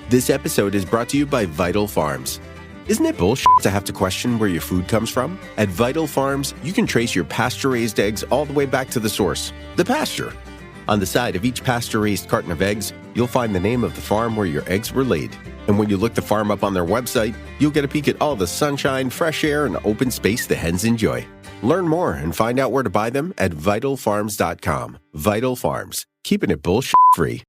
This episode is brought to you by Vital Farms. Isn't it bullshit to have to question where your food comes from? At Vital Farms, you can trace your pasture-raised eggs all the way back to the source, the pasture. On the side of each pasture-raised carton of eggs, you'll find the name of the farm where your eggs were laid. And when you look the farm up on their website, you'll get a peek at all the sunshine, fresh air, and open space the hens enjoy. Learn more and find out where to buy them at vitalfarms.com. Vital Farms, keeping it bullshit-free.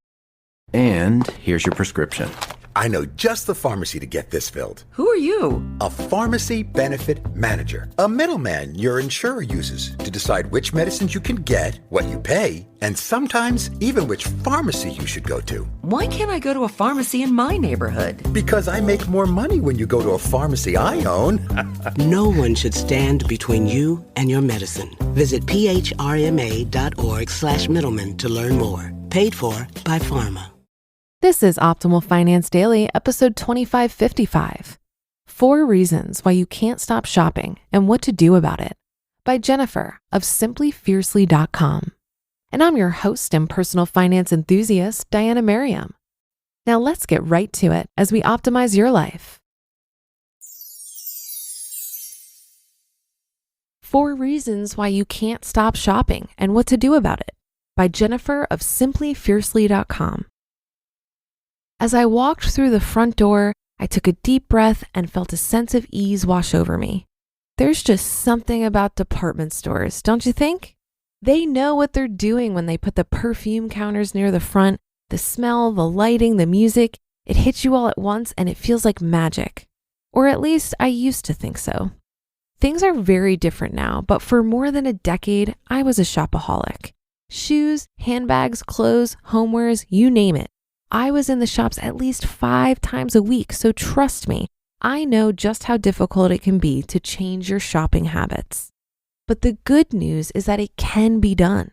And here's your prescription. I know just the pharmacy to get this filled. Who are you? A pharmacy benefit manager. A middleman your insurer uses to decide which medicines you can get, what you pay, and sometimes even which pharmacy you should go to. Why can't I go to a pharmacy in my neighborhood? Because I make more money when you go to a pharmacy I own. No one should stand between you and your medicine. Visit phrma.org/middleman to learn more. Paid for by Pharma. This is Optimal Finance Daily, episode 2555. 4 Reasons Why You Can't Stop Shopping and What to Do About It by Jennifer of simplyfiercely.com. And I'm your host and personal finance enthusiast, Diana Merriam. Now let's get right to it as we optimize your life. 4 Reasons Why You Can't Stop Shopping and What to Do About It by Jennifer of simplyfiercely.com. As I walked through the front door, I took a deep breath and felt a sense of ease wash over me. There's just something about department stores, don't you think? They know what they're doing when they put the perfume counters near the front. The smell, the lighting, the music, it hits you all at once and it feels like magic. Or at least I used to think so. Things are very different now, but for more than a decade, I was a shopaholic. Shoes, handbags, clothes, homewares, you name it. I was in the shops at least 5 times a week, so trust me, I know just how difficult it can be to change your shopping habits. But the good news is that it can be done.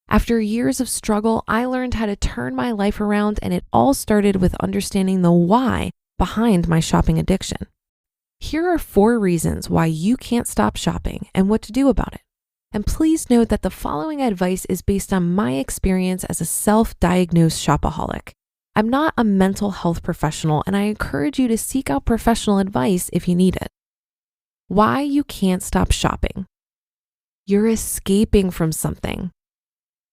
After years of struggle, I learned how to turn my life around, and it all started with understanding the why behind my shopping addiction. Here are 4 reasons why you can't stop shopping and what to do about it. And please note that the following advice is based on my experience as a self-diagnosed shopaholic. I'm not a mental health professional, and I encourage you to seek out professional advice if you need it. Why you can't stop shopping. You're escaping from something.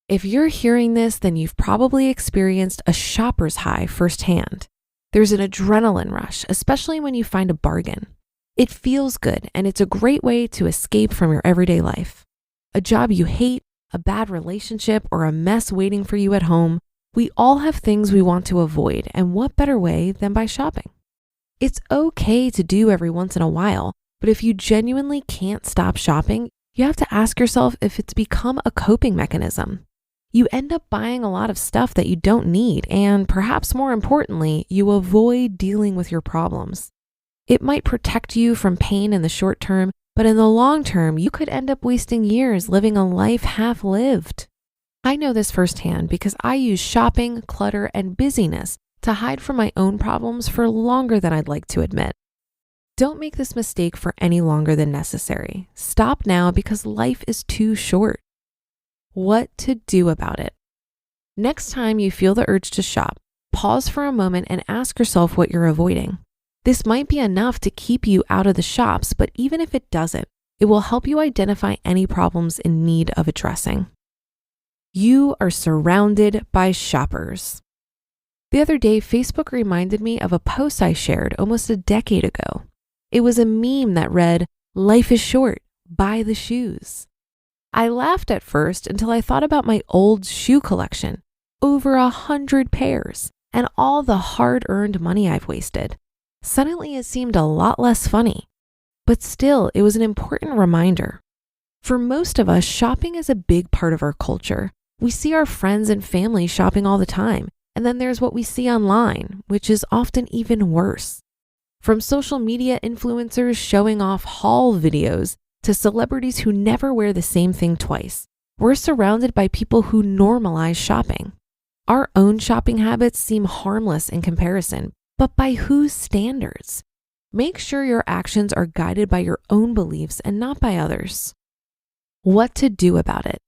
If you're hearing this, then you've probably experienced a shopper's high firsthand. There's an adrenaline rush, especially when you find a bargain. It feels good, and it's a great way to escape from your everyday life. A job you hate, a bad relationship, or a mess waiting for you at home. We all have things we want to avoid, and what better way than by shopping? It's okay to do every once in a while, but if you genuinely can't stop shopping, you have to ask yourself if it's become a coping mechanism. You end up buying a lot of stuff that you don't need, and perhaps more importantly, you avoid dealing with your problems. It might protect you from pain in the short term, but in the long term, you could end up wasting years living a life half lived. I know this firsthand because I use shopping, clutter, and busyness to hide from my own problems for longer than I'd like to admit. Don't make this mistake for any longer than necessary. Stop now because life is too short. What to do about it? Next time you feel the urge to shop, pause for a moment and ask yourself what you're avoiding. This might be enough to keep you out of the shops, but even if it doesn't, it will help you identify any problems in need of addressing. You are surrounded by shoppers. The other day, Facebook reminded me of a post I shared almost a decade ago. It was a meme that read, "Life is short, buy the shoes." I laughed at first until I thought about my old shoe collection, over 100 pairs, and all the hard-earned money I've wasted. Suddenly, it seemed a lot less funny. But still, it was an important reminder. For most of us, shopping is a big part of our culture. We see our friends and family shopping all the time, and then there's what we see online, which is often even worse. From social media influencers showing off haul videos to celebrities who never wear the same thing twice, we're surrounded by people who normalize shopping. Our own shopping habits seem harmless in comparison, but by whose standards? Make sure your actions are guided by your own beliefs and not by others. What to do about it?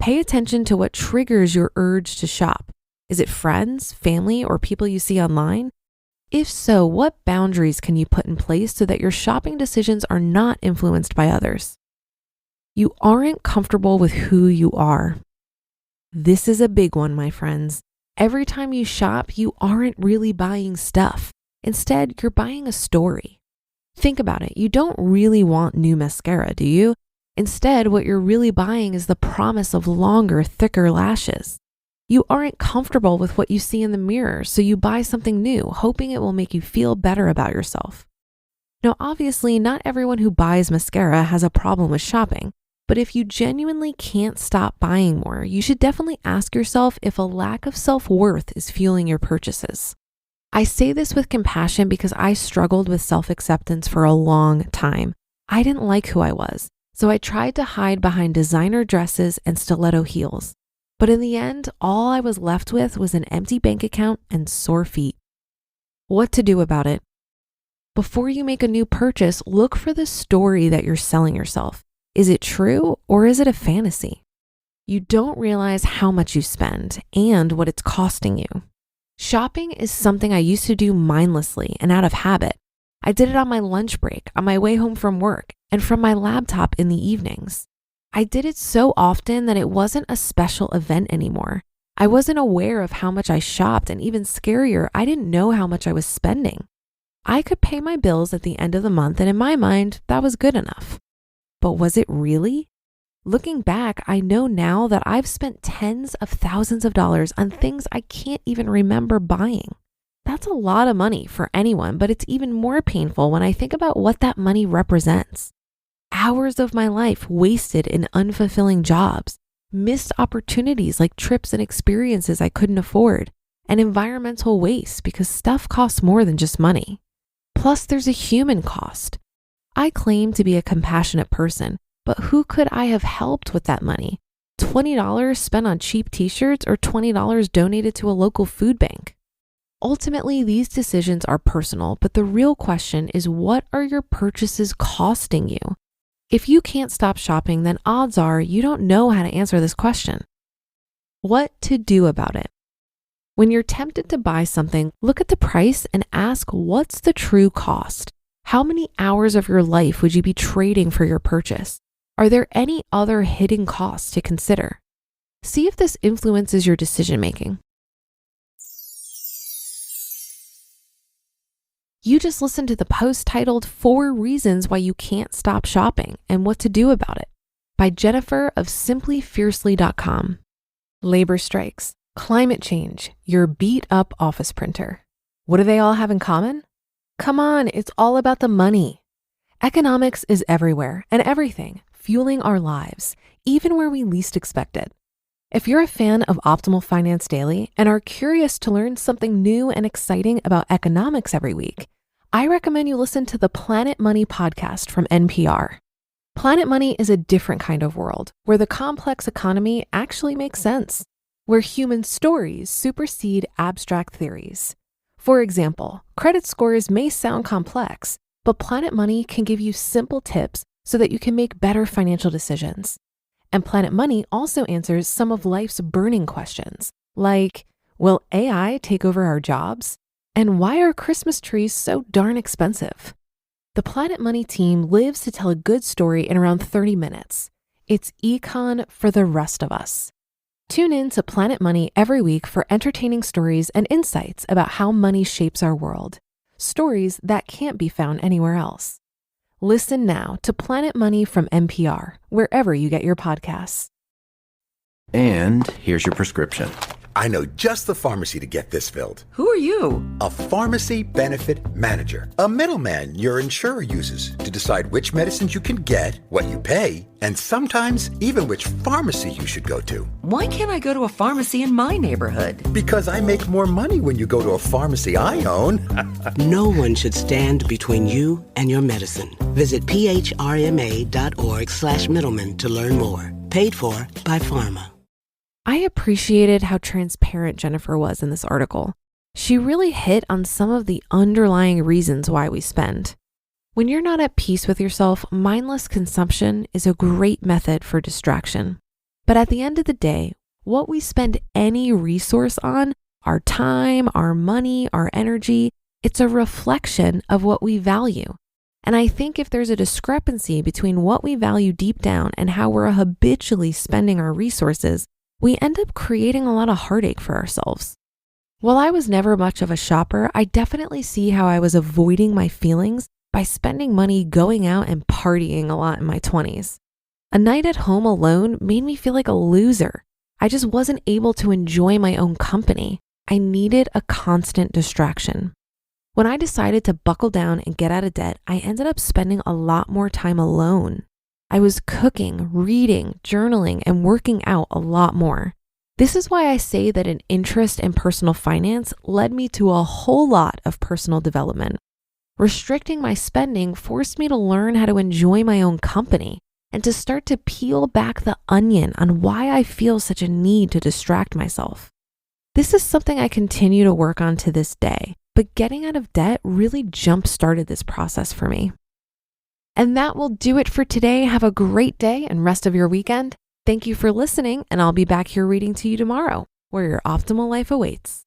Pay attention to what triggers your urge to shop. Is it friends, family, or people you see online? If so, what boundaries can you put in place so that your shopping decisions are not influenced by others? You aren't comfortable with who you are. This is a big one, my friends. Every time you shop, you aren't really buying stuff. Instead, you're buying a story. Think about it. You don't really want new mascara, do you? Instead, what you're really buying is the promise of longer, thicker lashes. You aren't comfortable with what you see in the mirror, so you buy something new, hoping it will make you feel better about yourself. Now, obviously, not everyone who buys mascara has a problem with shopping, but if you genuinely can't stop buying more, you should definitely ask yourself if a lack of self-worth is fueling your purchases. I say this with compassion because I struggled with self-acceptance for a long time. I didn't like who I was, so I tried to hide behind designer dresses and stiletto heels. But in the end, all I was left with was an empty bank account and sore feet. What to do about it? Before you make a new purchase, look for the story that you're selling yourself. Is it true or is it a fantasy? You don't realize how much you spend and what it's costing you. Shopping is something I used to do mindlessly and out of habit. I did it on my lunch break, on my way home from work, and from my laptop in the evenings. I did it so often that it wasn't a special event anymore. I wasn't aware of how much I shopped, and even scarier, I didn't know how much I was spending. I could pay my bills at the end of the month, and in my mind, that was good enough. But was it really? Looking back, I know now that I've spent tens of thousands of dollars on things I can't even remember buying. That's a lot of money for anyone, but it's even more painful when I think about what that money represents. Hours of my life wasted in unfulfilling jobs, missed opportunities like trips and experiences I couldn't afford, and environmental waste because stuff costs more than just money. Plus, there's a human cost. I claim to be a compassionate person, but who could I have helped with that money? $20 spent on cheap t-shirts or $20 donated to a local food bank? Ultimately, these decisions are personal, but the real question is, what are your purchases costing you? If you can't stop shopping, then odds are you don't know how to answer this question. What to do about it? When you're tempted to buy something, look at the price and ask, what's the true cost? How many hours of your life would you be trading for your purchase? Are there any other hidden costs to consider? See if this influences your decision making. You just listened to the post titled 4 Reasons Why You Can't Stop Shopping and What to Do About It by Jennifer of simplyfiercely.com. Labor strikes, climate change, your beat up office printer. What do they all have in common? Come on, it's all about the money. Economics is everywhere and everything, fueling our lives, even where we least expect it. If you're a fan of Optimal Finance Daily and are curious to learn something new and exciting about economics every week, I recommend you listen to the Planet Money podcast from NPR. Planet Money is a different kind of world where the complex economy actually makes sense, where human stories supersede abstract theories. For example, credit scores may sound complex, but Planet Money can give you simple tips so that you can make better financial decisions. And Planet Money also answers some of life's burning questions, like, will AI take over our jobs? And why are Christmas trees so darn expensive? The Planet Money team lives to tell a good story in around 30 minutes. It's econ for the rest of us. Tune in to Planet Money every week for entertaining stories and insights about how money shapes our world. Stories that can't be found anywhere else. Listen now to Planet Money from NPR, wherever you get your podcasts. And here's your prescription. I know just the pharmacy to get this filled. Who are you? A pharmacy benefit manager. A middleman your insurer uses to decide which medicines you can get, what you pay, and sometimes even which pharmacy you should go to. Why can't I go to a pharmacy in my neighborhood? Because I make more money when you go to a pharmacy I own. No one should stand between you and your medicine. Visit phrma.org/middleman to learn more. Paid for by Pharma. I appreciated how transparent Jennifer was in this article. She really hit on some of the underlying reasons why we spend. When you're not at peace with yourself, mindless consumption is a great method for distraction. But at the end of the day, what we spend any resource on, our time, our money, our energy, It's a reflection of what we value. And I think if there's a discrepancy between what we value deep down and how we're habitually spending our resources, we end up creating a lot of heartache for ourselves. While I was never much of a shopper, I definitely see how I was avoiding my feelings by spending money going out and partying a lot in my 20s. A night at home alone made me feel like a loser. I just wasn't able to enjoy my own company. I needed a constant distraction. When I decided to buckle down and get out of debt, I ended up spending a lot more time alone. I was cooking, reading, journaling, and working out a lot more. This is why I say that an interest in personal finance led me to a whole lot of personal development. Restricting my spending forced me to learn how to enjoy my own company and to start to peel back the onion on why I feel such a need to distract myself. This is something I continue to work on to this day, but getting out of debt really jump-started this process for me. And that will do it for today. Have a great day and rest of your weekend. Thank you for listening, and I'll be back here reading to you tomorrow, where your optimal life awaits.